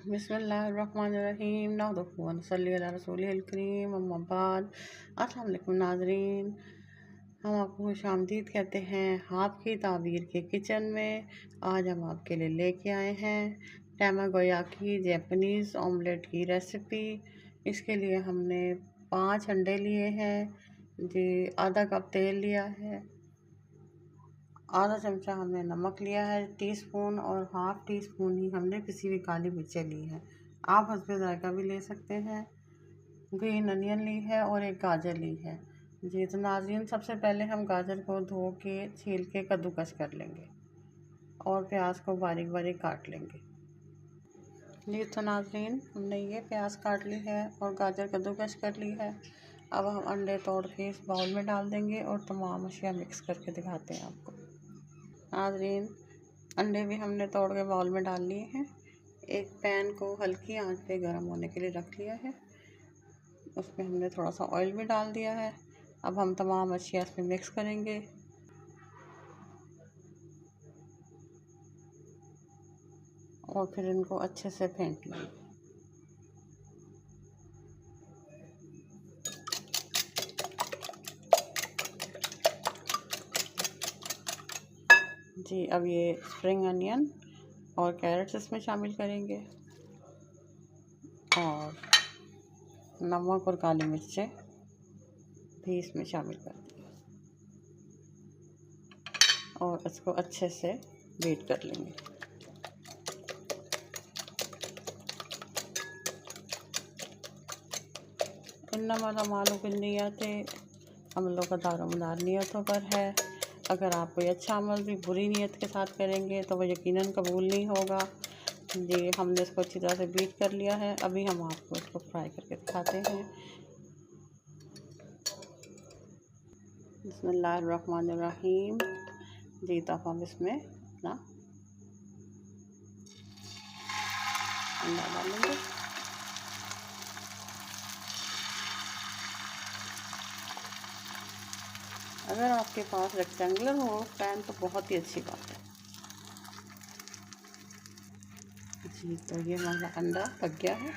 बिस्मिल्लाहिर्रहमानिर्रहीम नहमदुहु व नसल्ली अला रसूलिहिल करीम अम्मा बाद। अस्सलाम वालेकुम नाज़रीन, हम आपको खुशामदीद कहते हैं आपकी ताबीर के किचन में। आज हम आपके लिए लेके आए हैं टैमागोयाकी जैपनीज़ ऑमलेट की रेसिपी। इसके लिए हमने 5 अंडे लिए हैं जी, आधा कप तेल लिया है, आधा चमचा हमने नमक लिया है टीस्पून, और हाफ़ टी स्पून ही हमने पिसी हुई काली मिर्चें ली हैं। आप हस्बे ज़ायका भी ले सकते हैं। ग्रीन अनियन ली है और एक गाजर ली है जी। तो नाज़रीन, सबसे पहले हम गाजर को धो के छील के कद्दूकस कर लेंगे और प्याज को बारीक बारीक काट लेंगे जी। तो नाज़रीन, हमने ये प्याज काट ली है और गाजर कद्दूकस कर ली है। अब हम अंडे तोड़ के इस बाउल में डाल देंगे और तमाम अशिया मिक्स करके दिखाते हैं आपको। नाज़रीन, अंडे भी हमने तोड़ के बाउल में डाल लिए हैं। एक पैन को हल्की आंच पे गर्म होने के लिए रख लिया है, उसमें हमने थोड़ा सा ऑयल भी डाल दिया है। अब हम तमाम अशिया इसमें मिक्स करेंगे और फिर इनको अच्छे से फेंट लेंगे जी। अब ये स्प्रिंग अनियन और कैरेट्स इसमें शामिल करेंगे और नमक और काली मिर्चें भी इसमें शामिल कर देंगे और इसको अच्छे से बीट कर लेंगे। इन्नमल अमालु बिन्नियाति, अमलों का दारोमदार नियतों पर है। अगर आप कोई अच्छा अमल भी बुरी नीयत के साथ करेंगे तो वो यकीनन कबूल नहीं होगा जी। हमने इसको अच्छी तरह से बीट कर लिया है। अभी हम आपको इसको फ्राई करके दिखाते हैं। बिस्मिल्लाहिर्रहमानिर्रहीम जी। तो हम इसमें अपना अंडा डालेंगे। अगर आपके पास रेक्टेंगुलर हो पैन तो बहुत ही अच्छी बात है जी। तो ये हमारा अंडा पक गया है।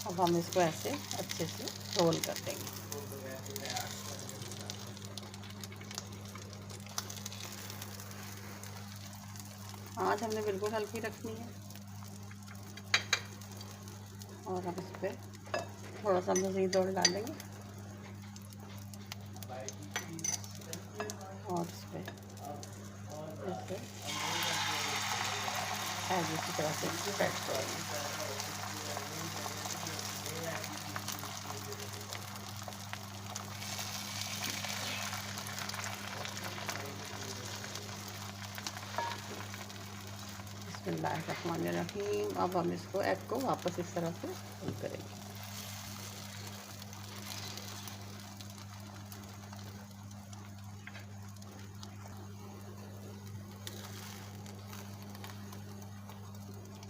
अब हम इसको ऐसे अच्छे से रोल कर देंगे। आँच हमने बिल्कुल हल्की रखनी है और हम इस पर थोड़ा सा मज़ीद और डालेंगे और इस पर ऐसे इसी तरह से स्प्रेड करेंगे। बिस्मिल्लाहिर्रहमानिर्रहीम। अब हम इसको एग को वापस इस तरह से रोल करेंगे।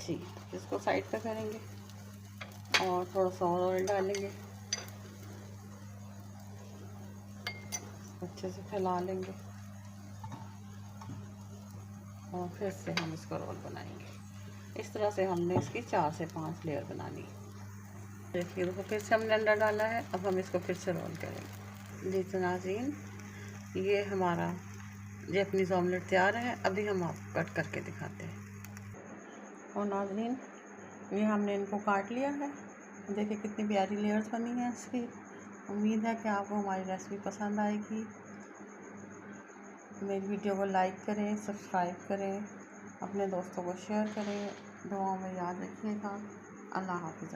जी, इसको साइड पे करेंगे और थोड़ा सा और ऑयल डालेंगे, अच्छे से फैला लेंगे और फिर से हम इसको रोल बनाएंगे। इस तरह से हमने इसकी 4 से 5 लेयर बनानी है। देखिए, देखो फिर से हमने अंडा डाला है। अब हम इसको फिर से रोल करेंगे जी। तो नाज़रीन, ये हमारा जैपनीज़ ऑमलेट तैयार है। अभी हम आपको कट करके दिखाते हैं। और नाज़रीन, ये हमने इनको काट लिया है। देखिए कितनी प्यारी लेयर्स बनी हैं इसकी। उम्मीद है कि आपको हमारी रेसिपी पसंद आएगी। मेरी वीडियो को लाइक करें, सब्सक्राइब करें, अपने दोस्तों को शेयर करें, दुआओं में याद रखिएगा। अल्लाह हाफ़िज़।